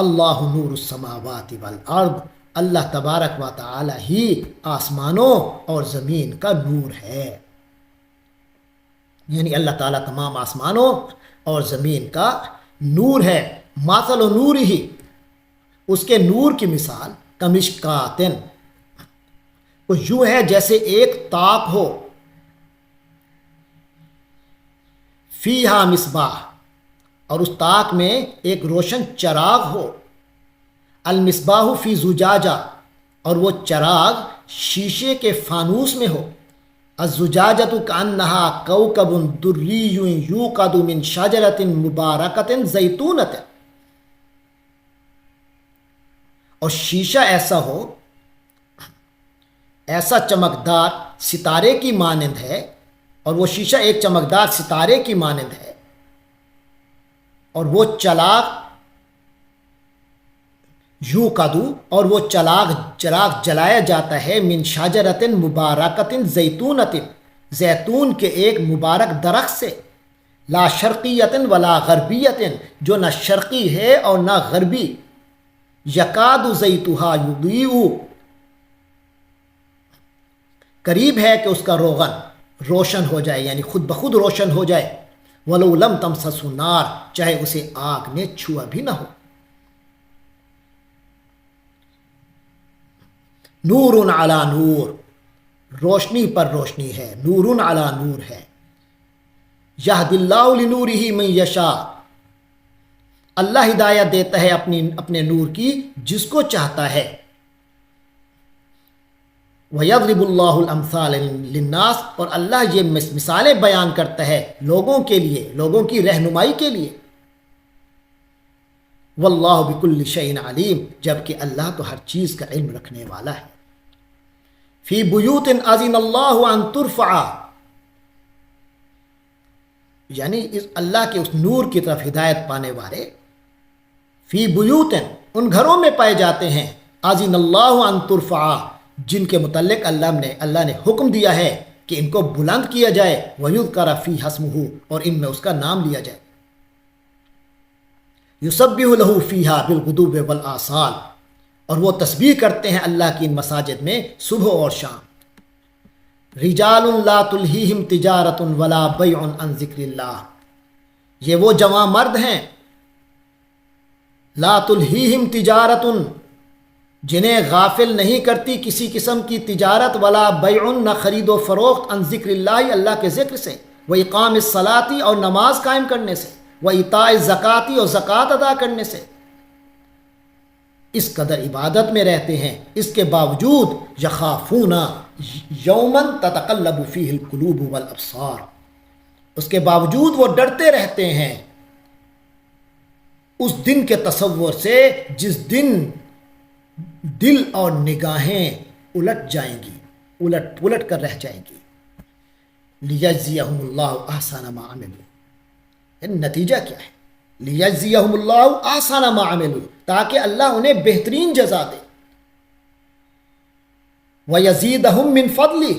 اللہ نور السماوات والارض، اللہ تبارک و تعالی ہی آسمانوں اور زمین کا نور ہے، یعنی اللہ تعالیٰ تمام آسمانوں اور زمین کا نور ہے۔ مثل نور ہی، اس کے نور کی مثال کمشکاتن، وہ یوں ہے جیسے ایک طاق ہو، فیہا مصباح، اور اس طاق میں ایک روشن چراغ ہو، المصباح فی زجاجہ، اور وہ چراغ شیشے کے فانوس میں ہو، الزجاجۃ کأنہا کوکب دری یوقد من شجرۃ مبارکۃ زیتونۃ، اور شیشہ ایسا ہو، ایسا چمکدار ستارے کی مانند ہے، اور وہ شیشہ ایک چمکدار ستارے کی مانند ہے، اور وہ چراغ یوقدو، اور وہ چراغ جلایا جاتا ہے، من شجرۃ مبارکۃ زیتونۃ، زیتون کے ایک مبارک درخت سے، لا شرقیۃ ولا غربیۃ، جو نہ شرقی ہے اور نہ غربی، یکاد زیتھا یضیء، قریب ہے کہ اس کا روغن روشن ہو جائے، یعنی خود بخود روشن ہو جائے، ولو لم تمسسہ نار، چاہے اسے آگ نے چھوا بھی نہ ہو۔ نور علی نور، روشنی پر روشنی ہے، نور علی نور ہے۔ یہدی اللہ لنورہ من یشاء، اللہ ہدایت دیتا ہے اپنے نور کی جس کو چاہتا ہے۔ وَيَضْرِبُ اللَّهُ الْأَمْثَالَ لِلنَّاسِ، اور اللہ یہ مثالیں بیان کرتا ہے لوگوں کے لیے، لوگوں کی رہنمائی کے لیے۔ وَاللَّهُ بِكُلِّ شَيْءٍ عَلِيمٌ، جبکہ اللہ تو ہر چیز کا علم رکھنے والا ہے۔ فِي بُيُوتٍ أَذِنَ اللَّهُ أَن تُرْفَعَ، یعنی اللہ کے اس نور کی طرف ہدایت پانے والے، فی بیوتن، ان گھروں میں پائے جاتے ہیں، اذن اللہ ان ترفع، جن کے متعلق اللہ نے حکم دیا ہے کہ ان کو بلند کیا جائے، ویذکر فیہا اسمہ، اور ان میں اس کا نام لیا جائے، یسبح لہ فیہا بالغدو والآصال، اور وہ تسبیح کرتے ہیں اللہ کی ان مساجد میں صبح اور شام۔ رجال لا تلہیہم تجارت ولا بیع عن ذکر اللہ، یہ وہ جواں مرد ہیں، لا تلہیہم تجارت، جنہیں غافل نہیں کرتی کسی قسم کی تجارت، ولا بیع، نہ خرید و فروخت، عن ذکر اللہ، اللہ کے ذکر سے، و اقام الصلاۃ، اور نماز قائم کرنے سے، و ایتاء الزکوٰۃ، اور زکوٰۃ ادا کرنے سے۔ اس قدر عبادت میں رہتے ہیں، اس کے باوجود یخافون یوما تتقلب فیہ القلوب والابصار، اس کے باوجود وہ ڈرتے رہتے ہیں اس دن کے تصور سے جس دن دل اور نگاہیں الٹ جائیں گی، الٹ پلٹ کر رہ جائیں گی۔ لیجزیہم اللہ احسن ما عملوا، نتیجہ کیا ہے؟ لیجزیہم اللہ احسن ما عملوا، تاکہ اللہ انہیں بہترین جزا دے، ویزیدہم من فضلہ،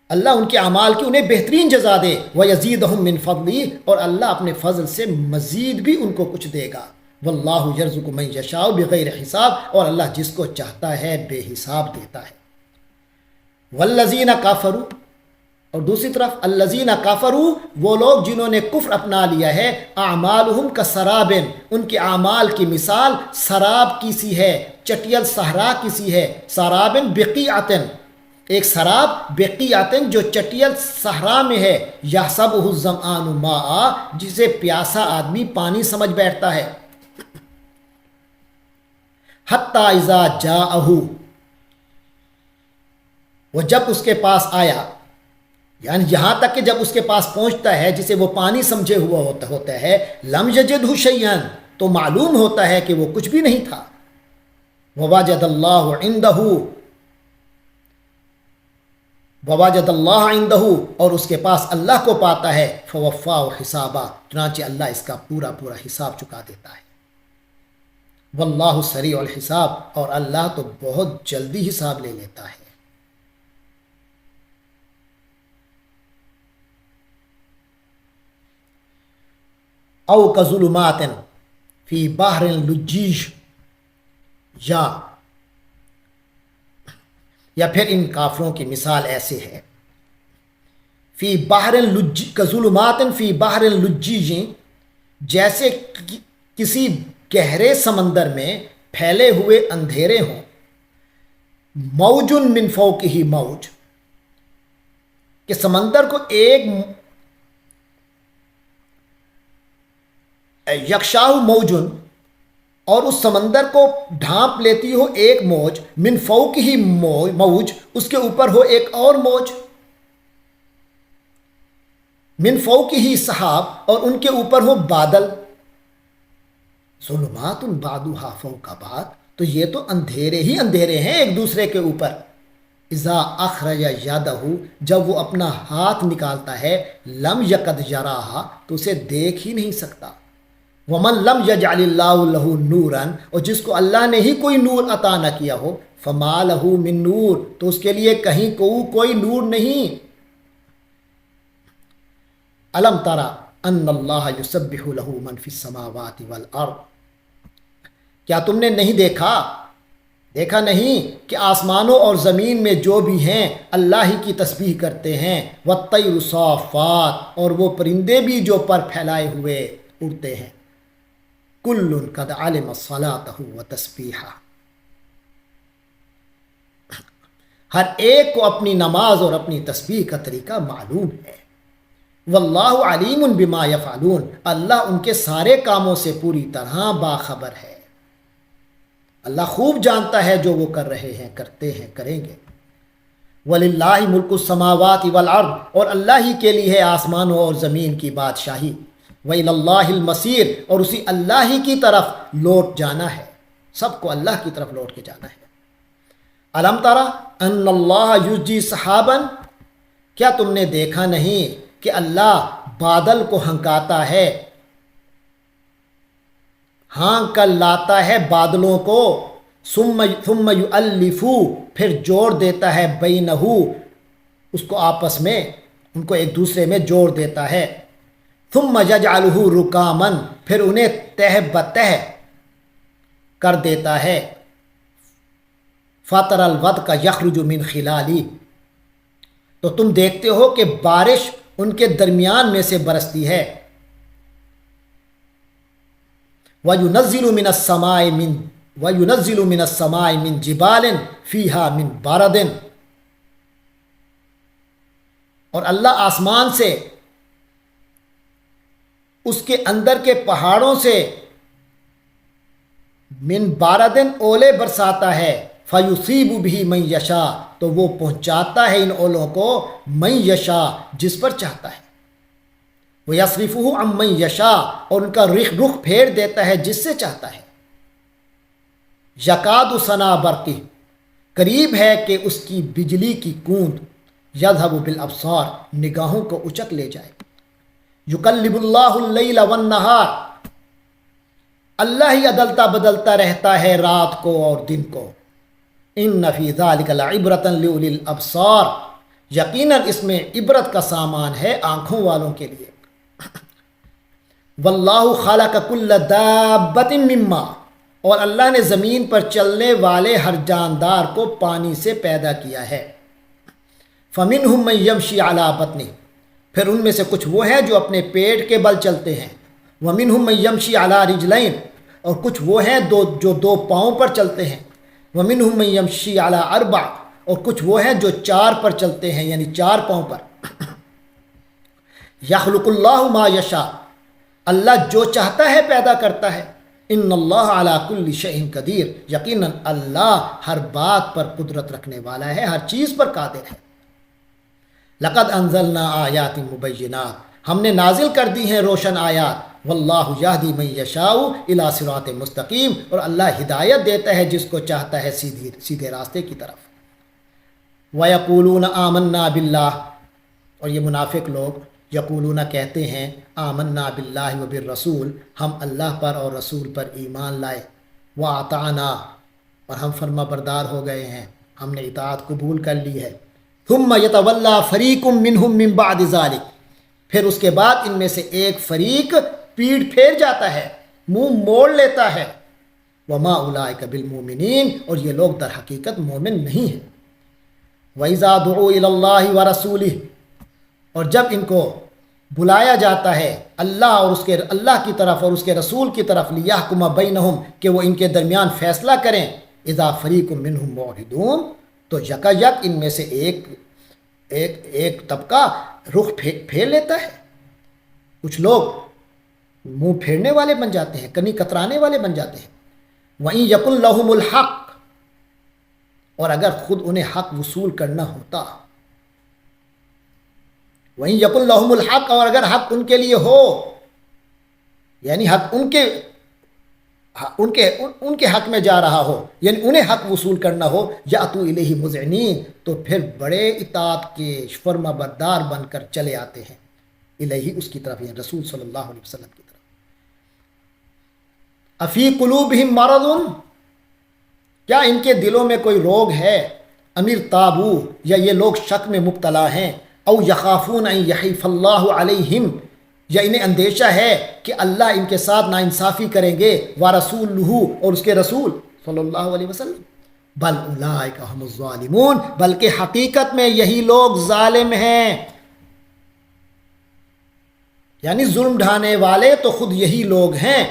اللہ ان کے اعمال کی انہیں بہترین جزا دے، وَيَزِيدَهُم مِّن فَضْلِهِ، اور اللہ اپنے فضل سے مزید بھی ان کو کچھ دے گا۔ وَاللَّهُ يَرْزُقُ مَن يَشَاءُ بِغَيْرِ حساب، اور اللہ جس کو چاہتا ہے بے حساب دیتا ہے۔ وَالَّذِينَ كَفَرُوا، اور دوسری طرف الَّذِينَ كَفَرُوا، وہ لوگ جنہوں نے کفر اپنا لیا ہے، اعمالہم کسراب، ان کے اعمال کی مثال سراب کی سی ہے، چٹیل صحرا کی سی ہے، سراب بقیعۃ، ایک سراب بقیعۃ جو چٹیل صحرا میں ہے، یحسبہ الظمآن ماء، جسے پیاسا آدمی پانی سمجھ بیٹھتا ہے، حتی اذا جاءہ، وہ جب اس کے پاس آیا، یعنی یہاں تک کہ جب اس کے پاس پہنچتا ہے جسے وہ پانی سمجھے ہوا ہوتا ہے، لم یجدہ شیئا، تو معلوم ہوتا ہے کہ وہ کچھ بھی نہیں تھا، ووجد اللہ عندہ، وواجد اللہ عندہ، اور اس کے پاس اللہ کو پاتا ہے، فوفاہ حسابا، چنانچہ اللہ اس کا پورا پورا حساب چکا دیتا ہے۔ واللہ سریع الحساب، اور اللہ تو بہت جلدی حساب لے لیتا ہے۔ او کظلمات فی بحر لجیج، یا پھر ان کافروں کی مثال ایسے ہے، فی بحر کظلمات فی بحر لجیج، جیسے کسی گہرے سمندر میں پھیلے ہوئے اندھیرے ہوں، موج من فوقہ موج، کہ سمندر کو ایک یکشاہ موجن، اور اس سمندر کو ڈھانپ لیتی ہو ایک موج، من فوق ہی موج، اس کے اوپر ہو ایک اور موج، من فوق ہی سحاب، اور ان کے اوپر ہو بادل، ظلمات بعضھا فوق بعض، تو یہ تو اندھیرے ہی اندھیرے ہیں ایک دوسرے کے اوپر، اذا اخرج یدہ، جب وہ اپنا ہاتھ نکالتا ہے، لم یقد یراہا، تو اسے دیکھ ہی نہیں سکتا، ومن لم یجعل اللہ لہ نورا، اور جس کو اللہ نے ہی کوئی نور عطا نہ کیا ہو، فما لہ من نور، تو اس کے لیے کہیں کوئی نور نہیں۔ الم ترى ان اللہ یسبح لہ من فی السماوات والارض، کیا تم نے نہیں دیکھا نہیں کہ آسمانوں اور زمین میں جو بھی ہیں اللہ ہی کی تسبیح کرتے ہیں، والطیر صافات، اور وہ پرندے بھی جو پر پھیلائے ہوئے اڑتے ہیں، کل قد علم صلاتہ وتسبیحہ، ہر ایک کو اپنی نماز اور اپنی تسبیح کا طریقہ معلوم ہے، واللہ علیم بما یفعلون، اللہ ان کے سارے کاموں سے پوری طرح باخبر ہے، اللہ خوب جانتا ہے جو وہ کر رہے ہیں، کرتے ہیں، کریں گے۔ وَلِلَّهِ مُلْكُ السَّمَاوَاتِ وَالْأَرْضِ، اور اللہ ہی کے لیے ہے آسمانوں اور زمین کی بادشاہی، وَإِلَى اللَّهِ الْمَصِيرُ، اور اسی اللہ ہی کی طرف لوٹ جانا ہے، سب کو اللہ کی طرف لوٹ کے جانا ہے۔ الم ترى ان اللہ یزجی سحابا، کیا تم نے دیکھا نہیں کہ اللہ بادل کو ہنکاتا ہے، ہانک کر لاتا ہے بادلوں کو، ثم یؤلف، پھر جوڑ دیتا ہے بینہ، اس کو آپس میں، ان کو ایک دوسرے میں جوڑ دیتا ہے، ثم یجعلہ رکاما، پھر انہیں تہ بتہ کر دیتا ہے، فطر الودق یخرج من خلالی، تو تم دیکھتے ہو کہ بارش ان کے درمیان میں سے برستی ہے، وَيُنَزِّلُ مِنَ السَّمَاءِ مِن جِبَالٍ فِيهَا مِن بَرَدٍ، اور اللہ آسمان سے، اس کے اندر کے پہاڑوں سے، من باردن، اولے برساتا ہے، فَيُصِيبُ بِهِ مَن يَشَاءُ، تو وہ پہنچاتا ہے ان اولوں کو، من یشاء، جس پر چاہتا ہے، وَيَصْرِفُهُ عَن مَن يَشَاءُ، اور ان کا رخ پھیر دیتا ہے جس سے چاہتا ہے، یکاد سنا برقی، قریب ہے کہ اس کی بجلی کی کوند، یذهب بالابصار، نگاہوں کو اچک لے جائے، یقلب اللہ اللیل والنہار، اللہ ہی عدلتا بدلتا رہتا ہے رات کو اور دن کو، ان فی ذلک لعبرۃ لاولی الابصار، یقیناً اس میں عبرت کا سامان ہے آنکھوں والوں کے لیے، واللہ خلق کل دابۃ من ماء، اور اللہ نے زمین پر چلنے والے ہر جاندار کو پانی سے پیدا کیا ہے، فمنہم من یمشی علی بطنہ، پھر ان میں سے کچھ وہ ہیں جو اپنے پیٹ کے بل چلتے ہیں، ومنہم من یمشی علی رجلین، اور کچھ وہ ہیں جو دو پاؤں پر چلتے ہیں، ومنہم من یمشی علی اربع، اور کچھ وہ ہیں جو چار پر چلتے ہیں، یعنی چار پاؤں پر، یخلق اللہ ما یشاء، اللہ جو چاہتا ہے پیدا کرتا ہے، ان اللہ علی کل شیء قدیر، یقیناً اللہ ہر بات پر قدرت رکھنے والا ہے، ہر چیز پر قادر ہے۔ لقد انزلنا آیات مبینات، ہم نے نازل کر دی ہیں روشن آیات، واللہ یہدی من یشاء الی صراط مستقیم، اور اللہ ہدایت دیتا ہے جس کو چاہتا ہے سیدھے راستے کی طرف۔ وَيَقُولُونَ آمَنَّا بِاللَّهِ، اور یہ منافق لوگ یقولون کہتے ہیں، آمنا باللہ و بالرسول، ہم اللہ پر اور رسول پر ایمان لائے، وَأَطَعْنَا، اور ہم فرما بردار ہو گئے ہیں، ہم نے اطاعت قبول کر لی ہے، ثم يتولى فريق منهم من بعد ذلك، پھر اس کے بعد ان میں سے ایک فریق پیٹھ پھیر جاتا ہے، منہ موڑ لیتا ہے۔ وما اولئک بالمؤمنین، اور یہ لوگ در حقیقت مومن نہیں ہیں۔ وَإِذَا دُعُوا إِلَى اللَّهِ وَرَسُولِهِ، اور جب ان کو بلایا جاتا ہے اللہ کی طرف اور اس کے رسول کی طرف، لِيَحْكُمَ بَيْنَهُمْ، کہ وہ ان کے درمیان فیصلہ کریں، اذا فریق منہم معرضون، تو یکا ان میں سے ایک طبقہ رخ پھیر لیتا ہے۔ کچھ لوگ منہ پھیرنے والے بن جاتے ہیں، کنی کترانے والے بن جاتے ہیں۔ وَإِن يَكُن لَهُمُ الْحَقُّ، اور اگر خود انہیں حق وصول کرنا ہوتا، وَإِن يَكُن لَهُمُ الْحَقُّ، اور اگر حق ان کے لیے ہو، یعنی حق ان کے حق میں جا رہا ہو، یعنی انہیں حق وصول کرنا ہو، یاتوا الیہ مذعنین، تو پھر بڑے اطاعت کے فرما بردار بن کر چلے آتے ہیں، الیہ اس کی طرف، یعنی رسول صلی اللہ علیہ وسلم کی طرف۔ افی قلوبہم مرض، کیا ان کے دلوں میں کوئی روگ ہے؟ امیر تابو، یا یہ لوگ شک میں مبتلا ہیں، او یخافون ان یحیف اللہ علیہم، یا انہیں اندیشہ ہے کہ اللہ ان کے ساتھ ناانصافی کریں گے، ورسولہ، اور اس کے رسول صلی اللہ علیہ وسلم، بل اولئک هم الظالمون، بلکہ حقیقت میں یہی لوگ ظالم ہیں، یعنی ظلم ڈھانے والے تو خود یہی لوگ ہیں۔